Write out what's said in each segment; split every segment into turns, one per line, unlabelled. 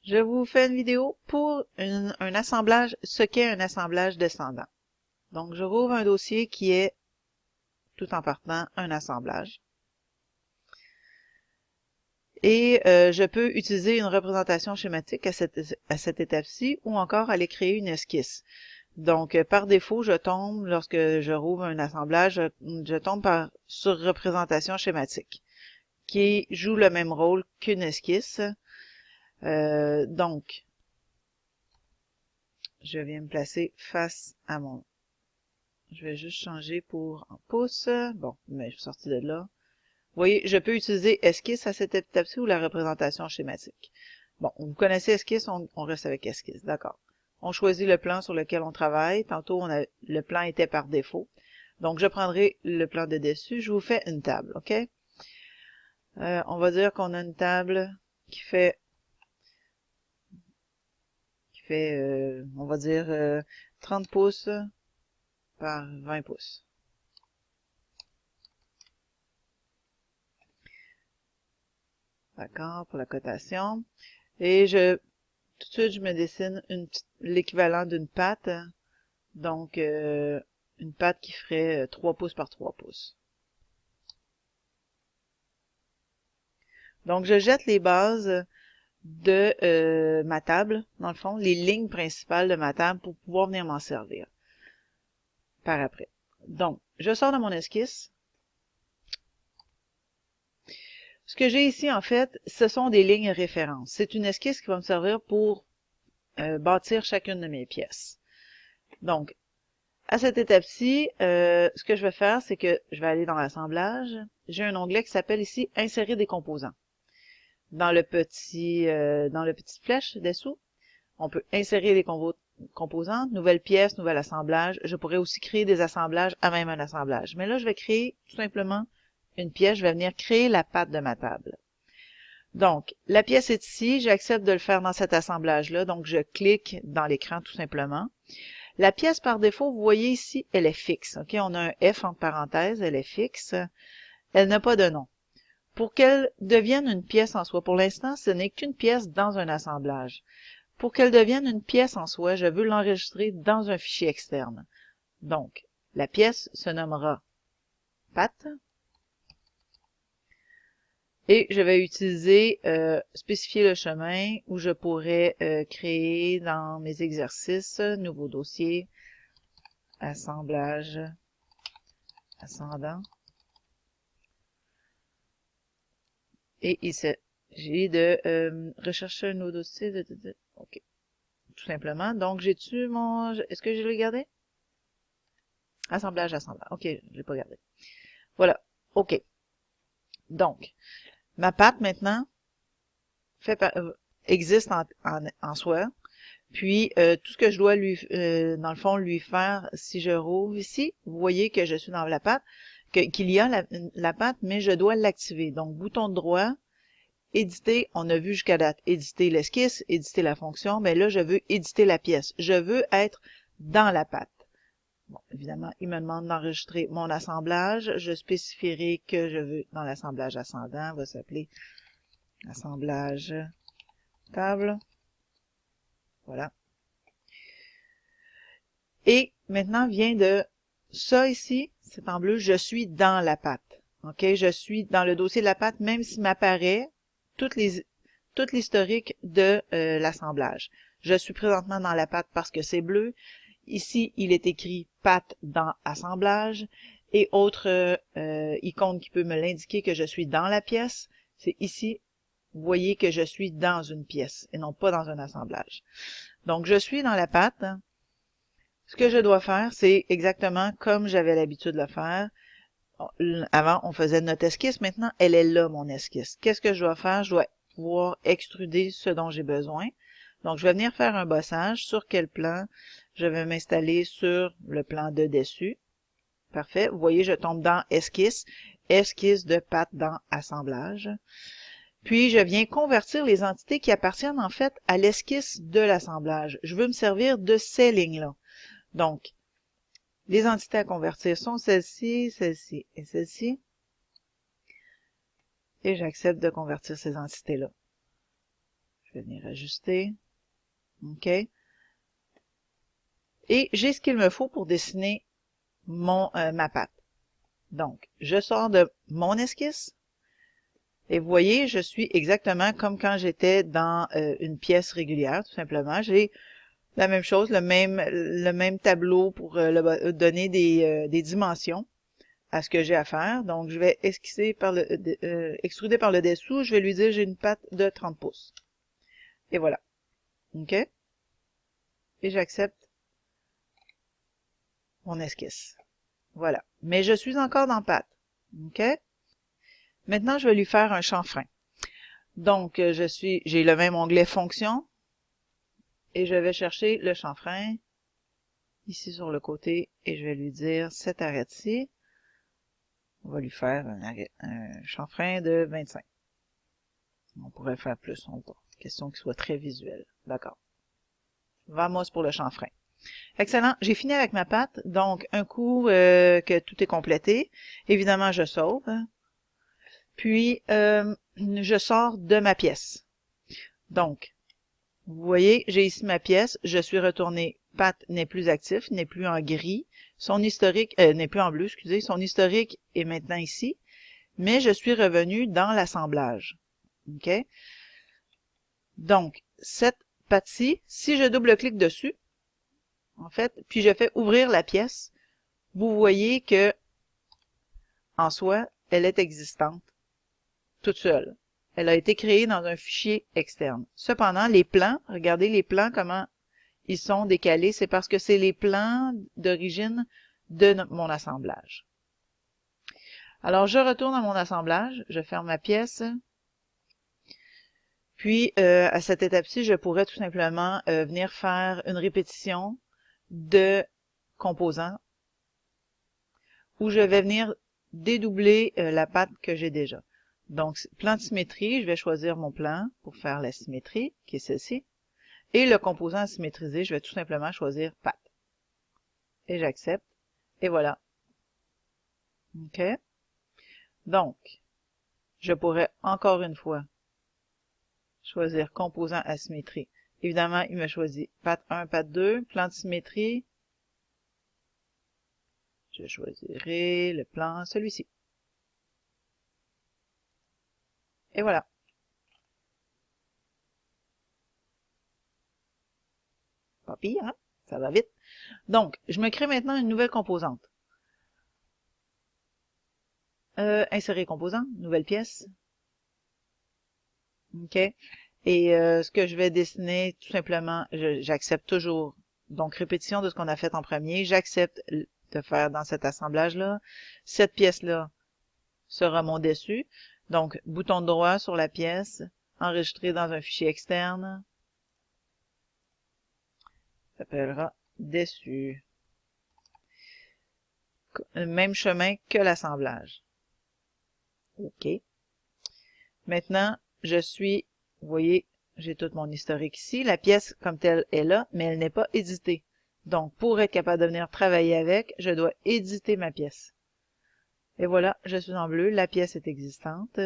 Je vous fais une vidéo pour un assemblage, ce qu'est un assemblage descendant. Donc, je rouvre un dossier qui est, tout en partant, un assemblage. Et je peux utiliser une représentation schématique à cette étape-ci ou encore aller créer une esquisse. Donc, par défaut, je tombe, lorsque je rouvre un assemblage, je tombe sur représentation schématique, qui joue le même rôle qu'une esquisse. Donc, je viens me placer face à mon... Je vais juste changer pour en pouces. Bon, mais je suis sortie de là. Vous voyez, je peux utiliser esquisse à cette étape-ci ou la représentation schématique. Bon, vous connaissez esquisse, on reste avec esquisse, d'accord. On choisit le plan sur lequel on travaille. Tantôt, le plan était par défaut. Donc, je prendrai le plan de dessus. Je vous fais une table, OK? On va dire qu'on a une table qui fait on va dire, 30 pouces par 20 pouces. D'accord, pour la cotation. Et tout de suite, je me dessine l'équivalent d'une patte. Donc, une patte qui ferait 3 pouces par 3 pouces. Donc, je jette les bases de ma table, dans le fond, les lignes principales de ma table pour pouvoir venir m'en servir par après. Donc, je sors de mon esquisse. Ce que j'ai ici, en fait, ce sont des lignes références. C'est une esquisse qui va me servir pour bâtir chacune de mes pièces. Donc, à cette étape-ci, ce que je vais faire, c'est que je vais aller dans l'assemblage. J'ai un onglet qui s'appelle ici « Insérer des composants ». Dans le petit flèche dessous, on peut insérer des composants, nouvelle pièce, nouvel assemblage. Je pourrais aussi créer des assemblages à même un assemblage. Mais là, je vais créer tout simplement une pièce. Je vais venir créer la patte de ma table. Donc, la pièce est ici. J'accepte de le faire dans cet assemblage-là. Donc, je clique dans l'écran tout simplement. La pièce par défaut, vous voyez ici, elle est fixe. OK, on a un F entre parenthèses, elle est fixe. Elle n'a pas de nom. Pour qu'elle devienne une pièce en soi, pour l'instant, ce n'est qu'une pièce dans un assemblage. Pour qu'elle devienne une pièce en soi, je veux l'enregistrer dans un fichier externe. Donc, la pièce se nommera patte. Et je vais utiliser spécifier le chemin où je pourrais créer dans mes exercices, nouveau dossier, assemblage ascendant. Et il s'agit de rechercher un nouveau dossier. OK. Tout simplement. Donc, j'ai-tu mon... Est-ce que je l'ai gardé? Assemblage. OK, je l'ai pas gardé. Voilà. OK. Donc, ma patte, maintenant, existe en soi. Puis, tout ce que je dois dans le fond, lui faire, si je rouvre ici, vous voyez que je suis dans la patte, qu'il y a la patte, mais je dois l'activer. Donc, bouton droit, éditer, on a vu jusqu'à date, éditer l'esquisse, éditer la fonction, mais là, je veux éditer la pièce. Je veux être dans la patte. Bon, évidemment, il me demande d'enregistrer mon assemblage. Je spécifierai que je veux dans l'assemblage ascendant, va s'appeler assemblage table. Voilà. Et maintenant vient de ça ici, c'est en bleu, je suis dans la patte. OK, je suis dans le dossier de la patte, même s'il m'apparaît tout l'historique de l'assemblage. Je suis présentement dans la patte parce que c'est bleu. Ici, il est écrit patte dans assemblage et autre icône qui peut me l'indiquer que je suis dans la pièce. C'est ici, vous voyez que je suis dans une pièce et non pas dans un assemblage. Donc, je suis dans la patte. Ce que je dois faire, c'est exactement comme j'avais l'habitude de le faire. Avant, on faisait notre esquisse. Maintenant, elle est là, mon esquisse. Qu'est-ce que je dois faire? Je dois pouvoir extruder ce dont j'ai besoin. Donc, je vais venir faire un bossage. Sur quel plan? Je vais m'installer sur le plan de dessus. Parfait. Vous voyez, je tombe dans esquisse. Esquisse de patte dans assemblage. Puis, je viens convertir les entités qui appartiennent en fait à l'esquisse de l'assemblage. Je veux me servir de ces lignes-là. Donc, les entités à convertir sont celles-ci, celle-ci et celle-ci. Et j'accepte de convertir ces entités-là. Je vais venir ajuster. OK. Et j'ai ce qu'il me faut pour dessiner ma patte. Donc, je sors de mon esquisse. Et vous voyez, je suis exactement comme quand j'étais dans une pièce régulière, tout simplement. J'ai la même chose, le même tableau pour donner des dimensions à ce que j'ai à faire. Donc, je vais esquisser extruder par le dessous. Je vais lui dire j'ai une patte de 30 pouces. Et voilà. OK? Et j'accepte mon esquisse. Voilà. Mais je suis encore dans patte. OK? Maintenant, je vais lui faire un chanfrein. Donc, j'ai le même onglet fonction. Et je vais chercher le chanfrein ici sur le côté et je vais lui dire cet arrêt-ci. On va lui faire un chanfrein de 25. On pourrait faire plus, question qu'il soit très visuel. D'accord. Vamos pour le chanfrein. Excellent. J'ai fini avec ma patte. Donc, un coup que tout est complété. Évidemment, je sauve. Puis, je sors de ma pièce. Donc, vous voyez, j'ai ici ma pièce. Je suis retourné. Patte n'est plus actif, n'est plus en gris. Son historique n'est plus en bleu, excusez. Son historique est maintenant ici. Mais je suis revenu dans l'assemblage. OK? Donc, cette patte-ci, si je double-clique dessus, en fait, puis je fais ouvrir la pièce, vous voyez que, en soi, elle est existante toute seule. Elle a été créée dans un fichier externe. Cependant, les plans, regardez les plans, comment ils sont décalés, c'est parce que c'est les plans d'origine de mon assemblage. Alors, je retourne à mon assemblage, je ferme ma pièce, puis à cette étape-ci, je pourrais tout simplement venir faire une répétition de composants où je vais venir dédoubler la patte que j'ai déjà. Donc, plan de symétrie, je vais choisir mon plan pour faire la symétrie, qui est celle-ci. Et le composant à symétriser, je vais tout simplement choisir patte. Et j'accepte. Et voilà. OK? Donc, je pourrais encore une fois choisir composant à symétrie. Évidemment, il me choisit patte 1, patte 2, plan de symétrie. Je choisirai le plan, celui-ci. Et voilà. Pas pire, hein? Ça va vite. Donc, je me crée maintenant une nouvelle composante. Insérer composant, nouvelle pièce. OK. Et ce que je vais dessiner, tout simplement, j'accepte toujours. Donc, répétition de ce qu'on a fait en premier. J'accepte de faire dans cet assemblage-là. Cette pièce-là sera mon dessus. Donc, bouton droit sur la pièce, enregistrer dans un fichier externe. Ça s'appellera dessus. Même chemin que l'assemblage. OK. Maintenant, vous voyez, j'ai tout mon historique ici. La pièce comme telle est là, mais elle n'est pas éditée. Donc, pour être capable de venir travailler avec, je dois éditer ma pièce. Et voilà, je suis en bleu, la pièce est existante.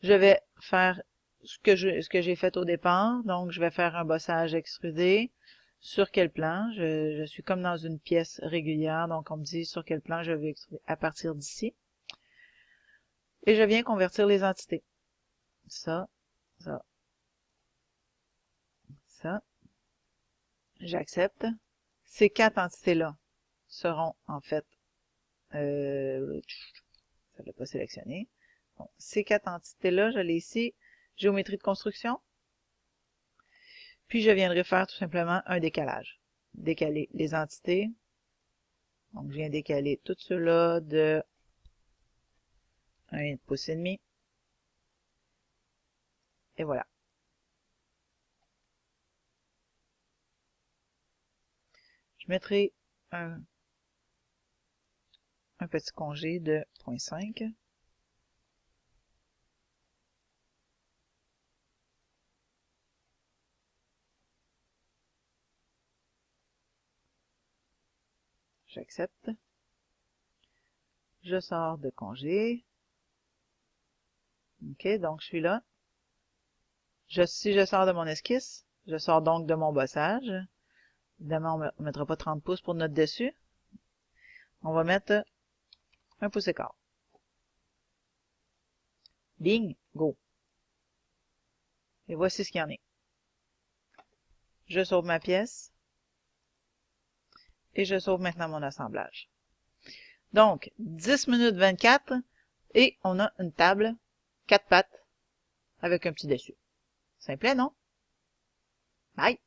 Je vais faire ce que j'ai fait au départ. Donc, je vais faire un bossage extrudé. Sur quel plan? Je suis comme dans une pièce régulière, donc on me dit sur quel plan je vais extruder à partir d'ici. Et je viens convertir les entités. Ça, ça, ça. J'accepte. Ces quatre entités-là seront en fait, ça ne l'a pas sélectionné. Bon, ces quatre entités-là, je l'ai ici, géométrie de construction. Puis je viendrai faire tout simplement un décalage. Décaler les entités. Donc je viens décaler tout cela de 1,5 pouce. Et voilà. Je mettrai un petit congé de 0,5. J'accepte. Je sors de congé. OK, donc je suis là. Si je sors de mon esquisse, je sors donc de mon bossage. Évidemment, on ne mettra pas 30 pouces pour notre dessus. On va mettre 1 pouce et quart. Bing, go. Et voici ce qu'il y en est. Je sauve ma pièce. Et je sauve maintenant mon assemblage. Donc, 10 minutes 24 et on a une table 4 pattes avec un petit dessus. Simplet, non? Bye!